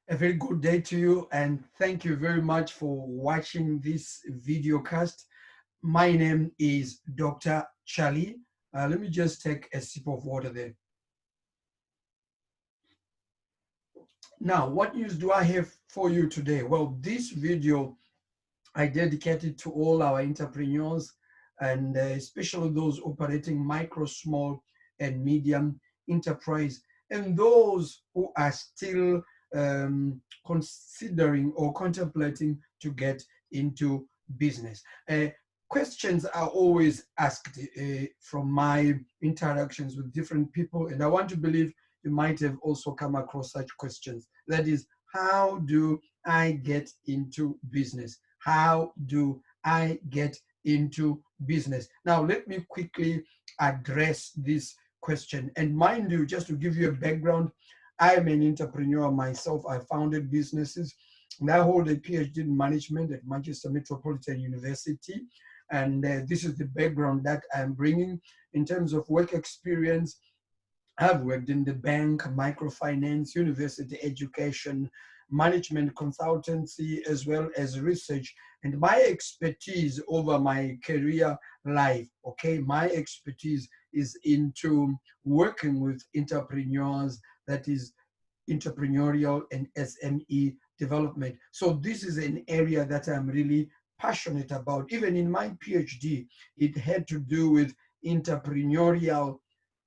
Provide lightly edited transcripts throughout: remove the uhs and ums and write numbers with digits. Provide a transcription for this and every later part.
A very good day to you, and thank you very much for watching this video cast. My name is Dr. Charlie. Let me just take a sip of water there. Now, what news do I have for you today? Well, this video I dedicated to all our entrepreneurs and especially those operating micro, small, and medium enterprise, and those who are still considering or contemplating to get into business. Questions are always asked from my interactions with different people, and I want to believe you might have also come across such questions. That is, how do I get into business? How do I get into business? Now, let me quickly address this question. And mind you, just to give you a background, I am an entrepreneur myself. I founded businesses, and I hold a PhD in management at Manchester Metropolitan University. And this is the background that I'm bringing in terms of work experience. I've worked in the bank, microfinance, university education, management consultancy, as well as research. And my expertise over my career life, okay, my expertise is into working with entrepreneurs, that is entrepreneurial and SME development. So this is an area that I'm really passionate about. Even in my PhD, it had to do with entrepreneurial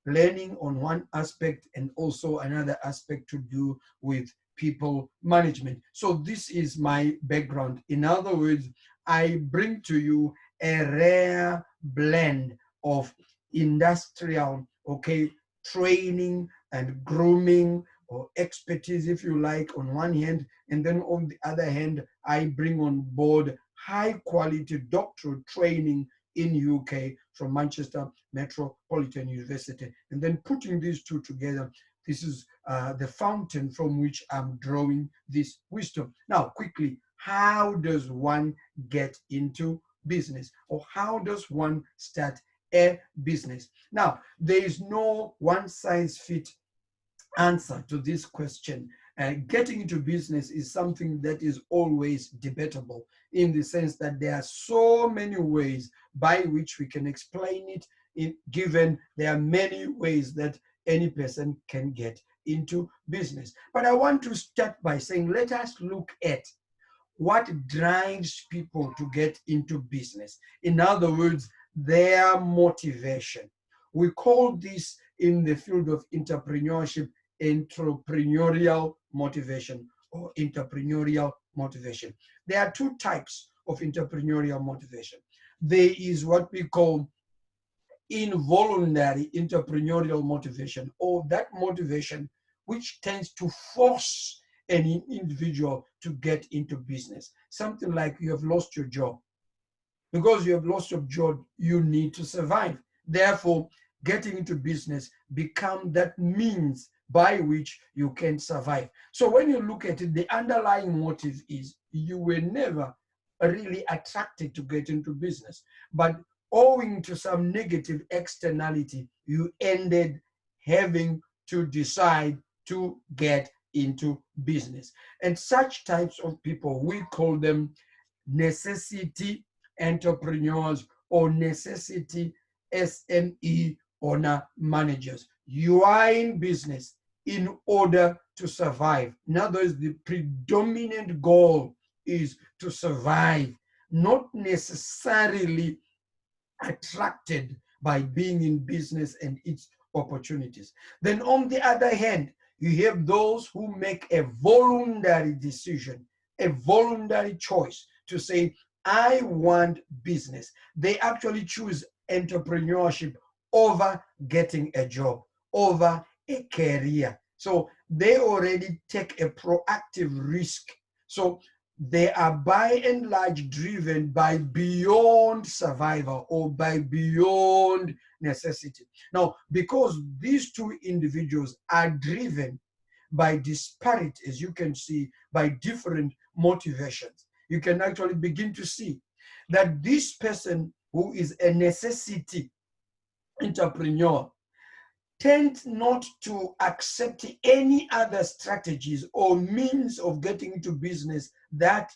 learning on one aspect and also another aspect to do with people management. So this is my background. In other words, I bring to you a rare blend of industrial, okay, training and grooming or expertise, if you like, on one hand, and then on the other hand, I bring on board high quality doctoral training in UK from Manchester Metropolitan University. And then putting these two together, this is the fountain from which I'm drawing this wisdom. Now, quickly, how does one get into business, or how does one start a business? Now, there is no one size fits answer to this question. Getting into business is something that is always debatable, in the sense that there are so many ways by which we can explain it, given there are many ways that any person can get into business. But I want to start by saying, let us look at what drives people to get into business. In other words, their motivation. We call this in the field of entrepreneurship entrepreneurial motivation or entrepreneurial motivation. There are two types of entrepreneurial motivation. There is what we call involuntary entrepreneurial motivation, or that motivation which tends to force an individual to get into business. Something like you have lost your job. Because you have lost your job, you need to survive. Therefore, getting into business becomes that means by which you can survive. So when you look at it, the underlying motive is you were never really attracted to get into business, but owing to some negative externality, you ended having to decide to get into business. And such types of people, we call them necessity entrepreneurs or necessity SME owner managers. You are in business in order to survive. In other words, the predominant goal is to survive, not necessarily attracted by being in business and its opportunities. Then on the other hand, you have those who make a voluntary decision, a voluntary choice to say, I want business. They actually choose entrepreneurship over getting a job, over a career. So they already take a proactive risk. So they are by and large driven by beyond survival or by beyond necessity. Now, because these two individuals are driven by disparate, as you can see, by different motivations, you can actually begin to see that this person who is a necessity entrepreneur tend not to accept any other strategies or means of getting into business that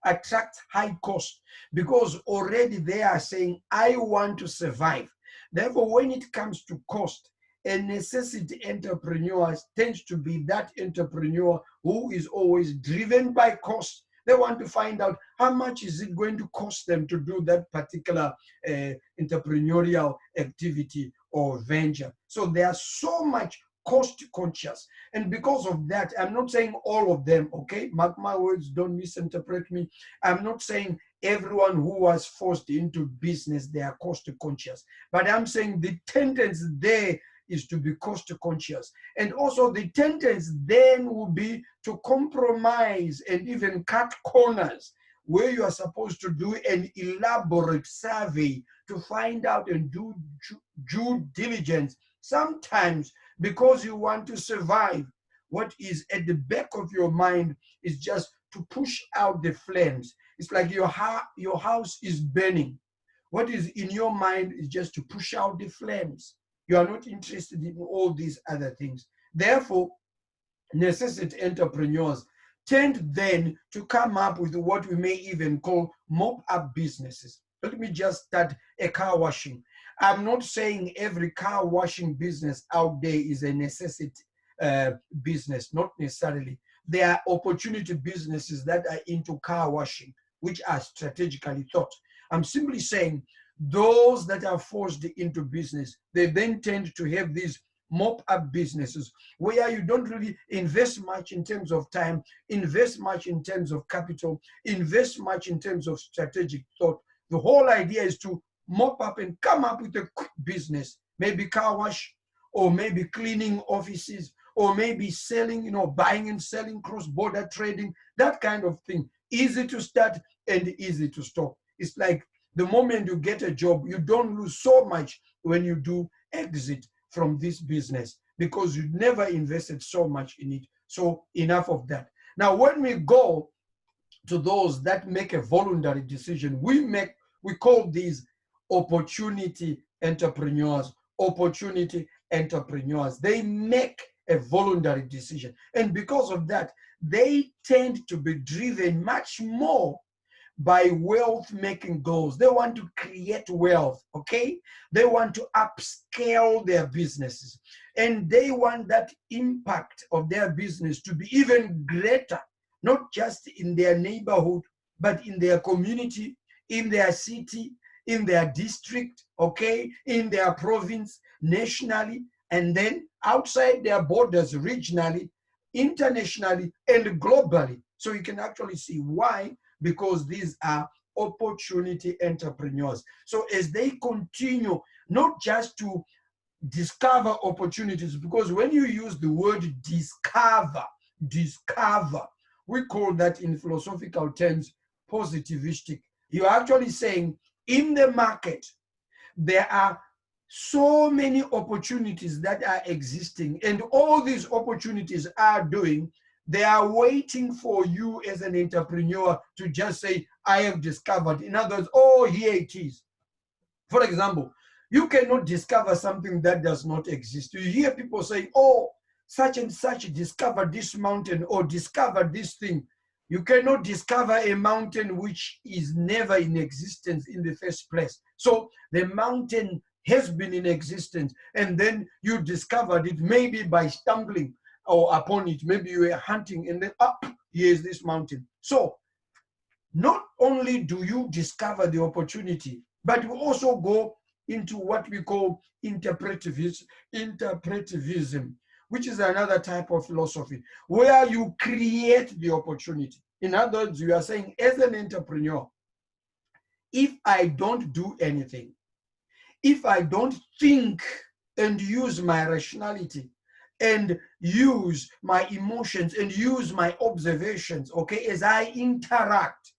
attract high cost, because already they are saying, I want to survive. Therefore, when it comes to cost, a necessity entrepreneur tends to be that entrepreneur who is always driven by cost. They want to find out how much is it going to cost them to do that particular entrepreneurial activity or venture. So they are so much cost conscious. And because of that, I'm not saying all of them, okay? Mark my words, don't misinterpret me. I'm not saying everyone who was forced into business, they are cost conscious. But I'm saying the tendency there is to be cost conscious. And also the tendency then will be to compromise and even cut corners where you are supposed to do an elaborate survey to find out and do due diligence. Sometimes because you want to survive, what is at the back of your mind is just to push out the flames. It's like your house is burning. What is in your mind is just to push out the flames. You are not interested in all these other things. Therefore, necessity entrepreneurs tend then to come up with what we may even call mop-up businesses. Let me just start a car washing. I'm not saying every car washing business out there is a necessity business, not necessarily. There are opportunity businesses that are into car washing, which are strategically thought. I'm simply saying those that are forced into business, they then tend to have these mop-up businesses where you don't really invest much in terms of time, invest much in terms of capital, invest much in terms of strategic thought. The whole idea is to mop up and come up with a quick business, maybe car wash, or maybe cleaning offices, or maybe selling, buying and selling, cross-border trading, that kind of thing. Easy to start and easy to stop. It's like the moment you get a job, you don't lose so much when you do exit from this business because you never invested so much in it. So enough of that. Now, when we go to those that make a voluntary decision, we call these opportunity entrepreneurs. Opportunity entrepreneurs. They make a voluntary decision. And because of that, they tend to be driven much more by wealth making goals. They want to create wealth, okay? They want to upscale their businesses. And they want that impact of their business to be even greater, not just in their neighborhood, but in their community, in their city, in their district, okay? In their province, nationally, and then outside their borders, regionally, internationally, and globally. So you can actually see why, because these are opportunity entrepreneurs. So as they continue, not just to discover opportunities, because when you use the word discover, we call that in philosophical terms positivistic. You're actually saying in the market, there are so many opportunities that are existing, and all these opportunities are doing, they are waiting for you as an entrepreneur to just say, I have discovered. In other words, oh, here it is. For example, you cannot discover something that does not exist. You hear people say, oh, such and such discovered this mountain or discovered this thing. You cannot discover a mountain which is never in existence in the first place. So the mountain has been in existence, and then you discovered it maybe by stumbling or upon it. Maybe you were hunting and then up, here's this mountain. So not only do you discover the opportunity, but you also go into what we call interpretivism, which is another type of philosophy, where you create the opportunity. In other words, you are saying, as an entrepreneur, if I don't do anything, if I don't think and use my rationality and use my emotions and use my observations, okay, as I interact,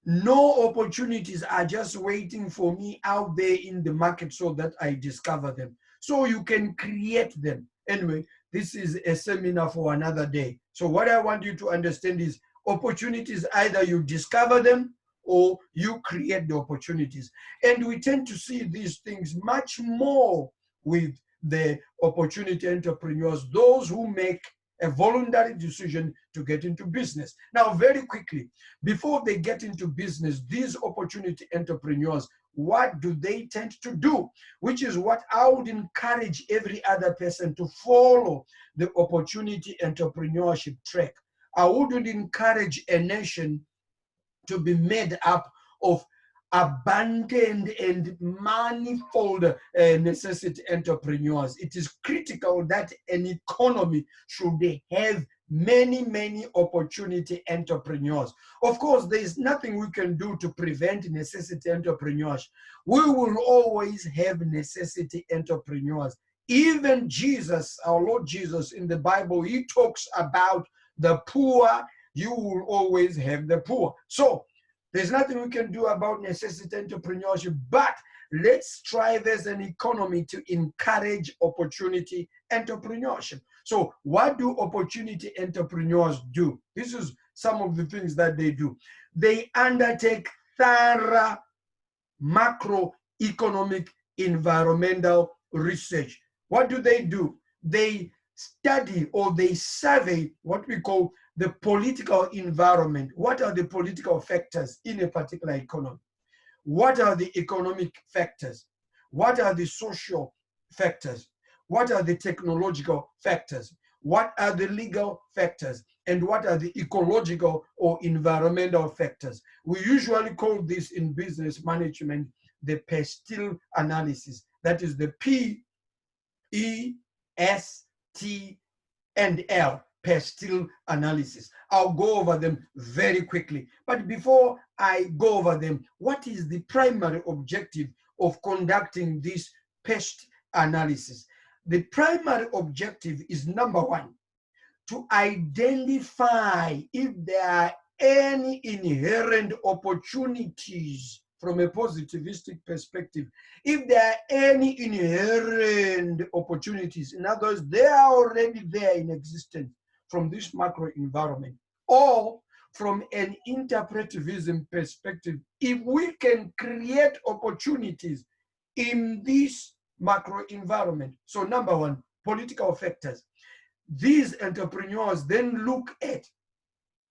no opportunities are just waiting for me out there in the market so that I discover them. So you can create them. Anyway, this is a seminar for another day. So what I want you to understand is opportunities, either you discover them or you create the opportunities. And we tend to see these things much more with the opportunity entrepreneurs, those who make a voluntary decision to get into business. Now, very quickly, before they get into business, these opportunity entrepreneurs, what do they tend to do? Which is what I would encourage every other person to follow the opportunity entrepreneurship track. I wouldn't encourage a nation to be made up of abundant and manifold necessity entrepreneurs. It is critical that an economy should have many opportunity entrepreneurs. Of course, there is nothing we can do to prevent necessity entrepreneurs. We will always have necessity entrepreneurs. Even Jesus, our Lord Jesus, in the Bible, he talks about the poor. You will always have the poor. So there's nothing we can do about necessity entrepreneurship, but let's strive as an economy to encourage opportunity entrepreneurship. So what do opportunity entrepreneurs do? This is some of the things that they do. They undertake thorough macroeconomic environmental research. What do? They study or they survey what we call the political environment. What are the political factors in a particular economy? What are the economic factors? What are the social factors? What are the technological factors? What are the legal factors? And what are the ecological or environmental factors? We usually call this in business management the Pestle Analysis. That is the P, E, S, T, and L, Pestle Analysis. I'll go over them very quickly. But before I go over them, what is the primary objective of conducting this Pestle Analysis? The primary objective is, number one, to identify if there are any inherent opportunities from a positivistic perspective. If there are any inherent opportunities, in other words, they are already there in existence from this macro environment, or from an interpretivism perspective, if we can create opportunities in this macro environment. So number one, political factors. These entrepreneurs then look at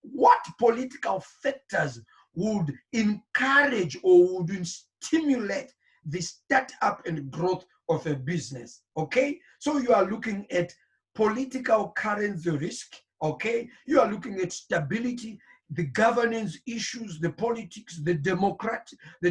what political factors would encourage or would stimulate the startup and growth of a business. Okay, so you are looking at political currency risk. Okay, you are looking at stability, the governance issues, the politics, the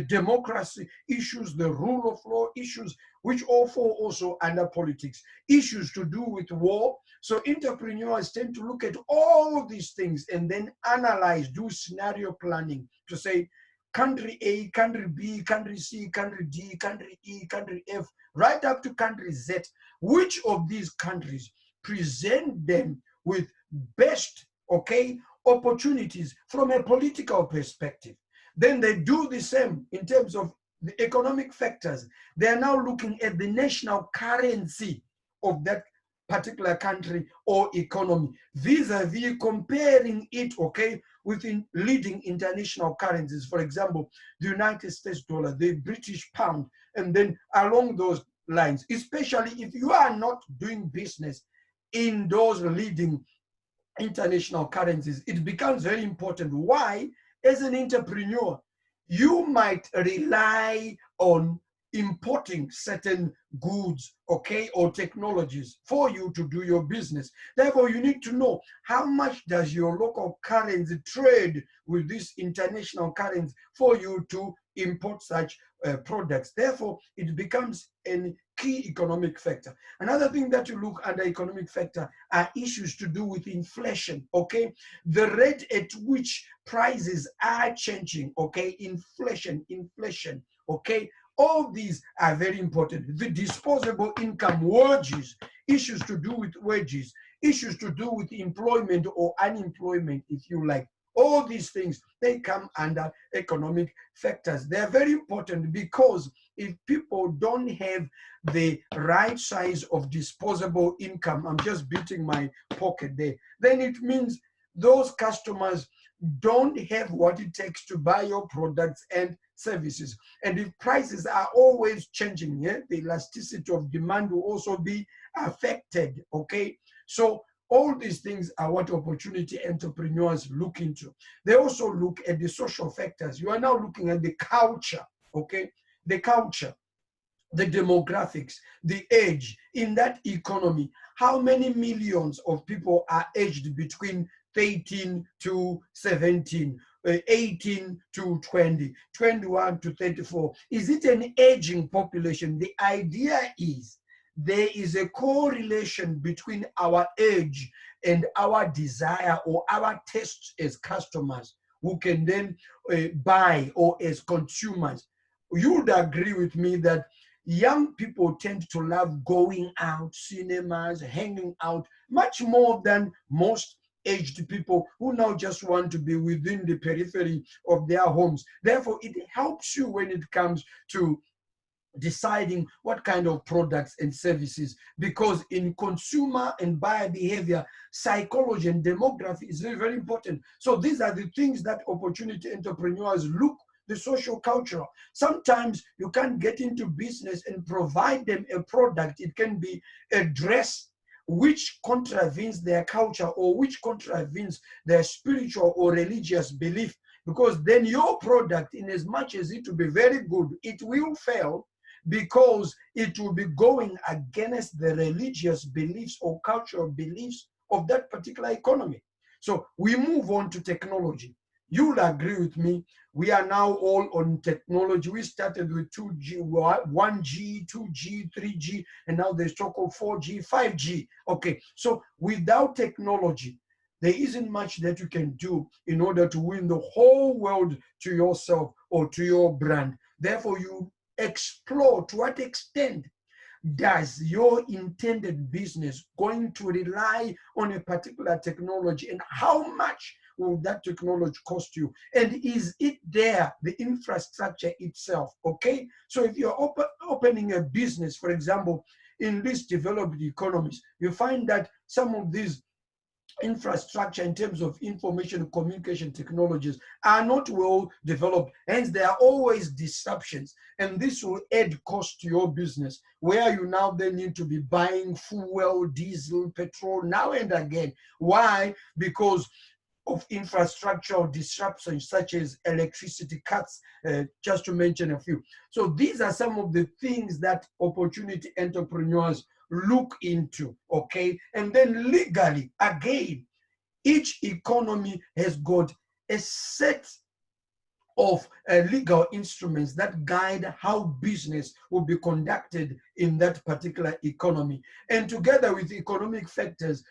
democracy issues, the rule of law issues, which all fall also under politics, issues to do with war. So entrepreneurs tend to look at all these things and then analyze, do scenario planning to say, country A, country B, country C, country D, country E, country F, right up to country Z. Which of these countries present them with best, okay, opportunities from a political perspective? Then they do the same in terms of the economic factors. They are now looking at the national currency of that particular country or economy, vis-a-vis comparing it, okay, with leading international currencies. For example, the United States dollar, the British pound, and then along those lines, especially if you are not doing business in those leading international currencies, it becomes very important. Why? As an entrepreneur, you might rely on importing certain goods, okay, or technologies for you to do your business. Therefore, you need to know how much does your local currency trade with this international currency for you to import such products. Therefore, it becomes a key economic factor. Another thing that you look under economic factor are issues to do with inflation, okay? The rate at which prices are changing, okay? Inflation, okay? All these are very important. The disposable income, wages, issues to do with wages, issues to do with employment or unemployment, if you like. All these things, they come under economic factors. They are very important because if people don't have the right size of disposable income, I'm just beating my pocket there, then it means those customers don't have what it takes to buy your products and services. And if prices are always changing, yeah, the elasticity of demand will also be affected, okay? So all these things are what opportunity entrepreneurs look into. They also look at the social factors. You are now looking at the culture, okay? The culture, the demographics, the age in that economy. How many millions of people are aged between 13 to 17, 18 to 20, 21 to 34? Is it an aging population? The idea is there is a correlation between our age and our desire or our tastes as customers who can then buy, or as consumers. You would agree with me that young people tend to love going out, cinemas, hanging out, much more than most aged people who now just want to be within the periphery of their homes. Therefore, it helps you when it comes to deciding what kind of products and services, because in consumer and buyer behavior, psychology and demography is very, very important. So these are the things that opportunity entrepreneurs look, the social cultural. Sometimes you can't get into business and provide them a product. It can be a dress which contravenes their culture or which contravenes their spiritual or religious belief, because then your product, in as much as it will be very good, it will fail because it will be going against the religious beliefs or cultural beliefs of that particular economy. So we move on to technology. You'll agree with me, we are now all on technology. We started with 2G, 1G, 2G, 3G, and now there's talk of 4G, 5G. Okay, so without technology, there isn't much that you can do in order to win the whole world to yourself or to your brand. Therefore, you explore to what extent does your intended business going to rely on a particular technology, and how much will that technology cost you, and is it there, the infrastructure itself? Okay, so if you're opening a business, for example, in these developed economies, you find that some of these infrastructure in terms of information and communication technologies are not well developed, hence there are always disruptions, and this will add cost to your business, where you now then need to be buying fuel, diesel, petrol now and again. Why? Because of infrastructural disruptions such as electricity cuts, just to mention a few. So these are some of the things that opportunity entrepreneurs look into, okay? And then legally, again, each economy has got a set of legal instruments that guide how business will be conducted in that particular economy. And together with economic factors,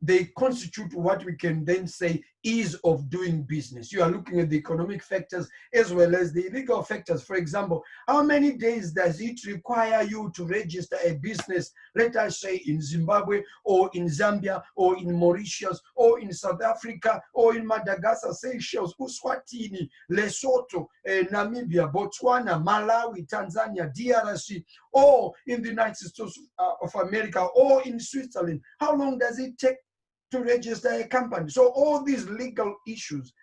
they constitute what we can then say ease of doing business. You are looking at the economic factors as well as the legal factors. For example, how many days does it require you to register a business, let us say in Zimbabwe or in Zambia or in Mauritius or in South Africa or in Madagascar, Seychelles, Eswatini, Lesotho, Namibia, Botswana, Malawi, Tanzania, DRC, or in the United States of America or in Switzerland? How long does it take to register a company? So all these legal issues,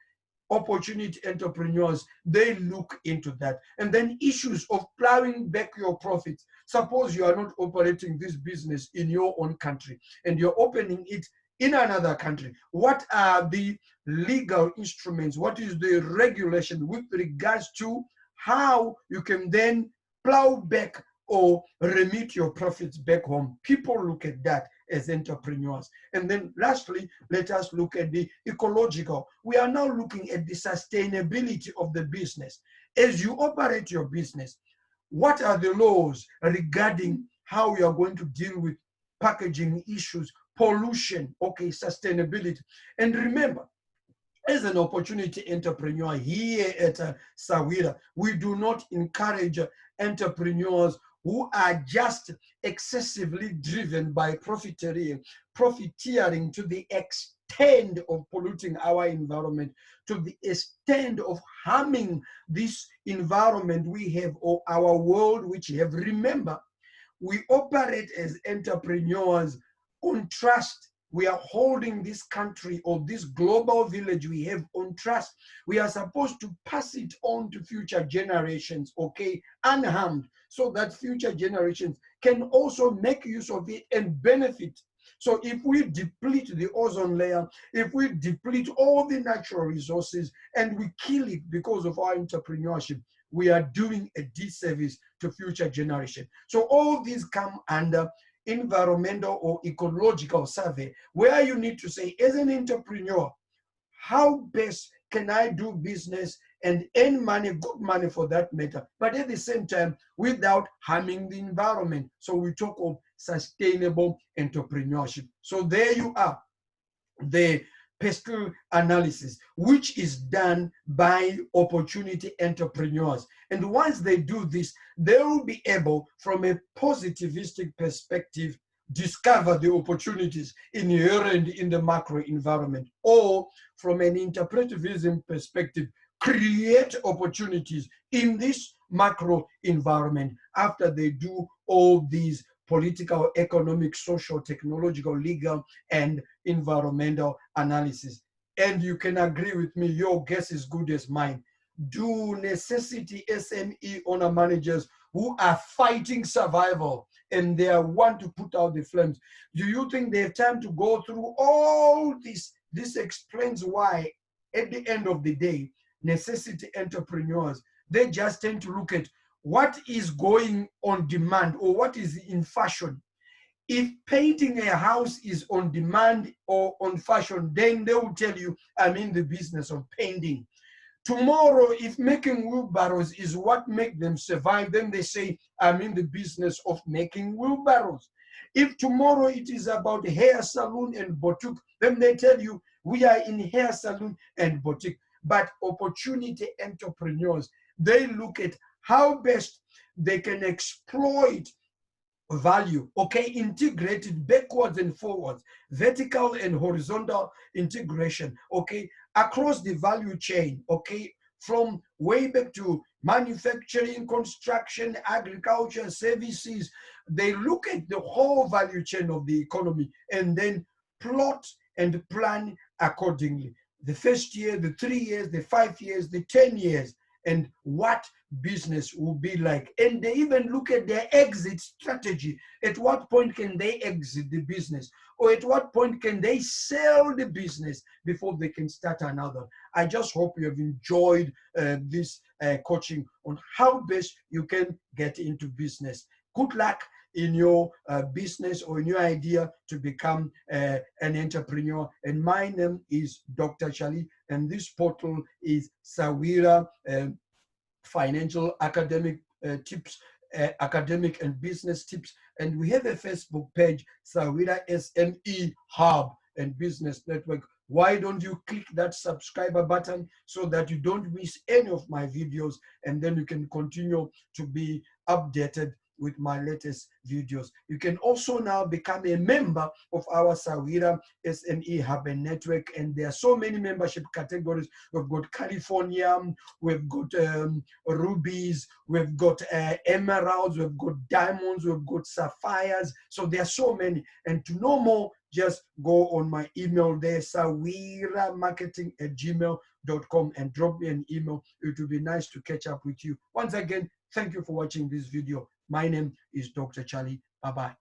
opportunity entrepreneurs, they look into that. And then issues of plowing back your profits. Suppose you are not operating this business in your own country and you're opening it in another country. What are the legal instruments? What is the regulation with regards to how you can then plow back or remit your profits back home? People look at that as entrepreneurs. And then lastly, let us look at the ecological. We are now looking at the sustainability of the business. As you operate your business, what are the laws regarding how you are going to deal with packaging issues, pollution, okay, sustainability? And remember, as an opportunity entrepreneur here at Sahwira, we do not encourage entrepreneurs who are just excessively driven by profiteering to the extent of polluting our environment, to the extent of harming this environment we have or our world which we have. Remember, we operate as entrepreneurs on trust we are holding this country or this global village we have on trust. We are supposed to pass it on to future generations, okay, unharmed, so that future generations can also make use of it and benefit. So if we deplete the ozone layer, if we deplete all the natural resources and we kill it because of our entrepreneurship, we are doing a disservice to future generations. So all these come under environmental or ecological survey, where you need to say, as an entrepreneur, how best can I do business and earn money, good money for that matter, but at the same time without harming the environment. So we talk of sustainable entrepreneurship. So there you are, the Pestle Analysis, which is done by opportunity entrepreneurs. And once they do this, they will be able, from a positivistic perspective, discover the opportunities inherent in the macro environment, or from an interpretivism perspective, create opportunities in this macro environment after they do all these political, economic, social, technological, legal, and environmental analysis. And you can agree with me, your guess is good as mine. Do necessity SME owner managers who are fighting survival and they want to put out the flames, do you think they have time to go through all this? This explains why, at the end of the day, necessity entrepreneurs, they just tend to look at what is going on demand or what is in fashion. If painting a house is on demand or on fashion, then they will tell you, I'm in the business of painting. Tomorrow, if making wheelbarrows is what makes them survive, then they say, I'm in the business of making wheelbarrows. If tomorrow it is about hair salon and boutique, then they tell you, we are in hair salon and boutique. But opportunity entrepreneurs, they look at how best they can exploit value, okay, integrated backwards and forwards, vertical and horizontal integration, okay, across the value chain, okay, from way back to manufacturing, construction, agriculture, services. They look at the whole value chain of the economy and then plot and plan accordingly. The first year, the 3 years, the 5 years, the 10 years, and what business will be like. And they even look at their exit strategy. At what point can they exit the business? Or at what point can they sell the business before they can start another? I just hope you have enjoyed this coaching on how best you can get into business. Good luck in your business or in your idea to become an entrepreneur. And my name is Dr. Charlie, and this portal is Sahwira Financial Academic Tips, Academic and Business Tips. And we have a Facebook page, Sahwira SME Hub and Business Network. Why don't you click that subscriber button so that you don't miss any of my videos, and then you can continue to be updated with my latest videos. You can also now become a member of our Sahwira SME Hub and Network, and there are so many membership categories. We've got California, we've got rubies, we've got emeralds, we've got diamonds, we've got sapphires. So there are so many. And to know more, just go on my email there, sahwiramarketing@gmail.com, and drop me an email. It would be nice to catch up with you. Once again, thank you for watching this video. My name is Dr. Charlie. Bye-bye.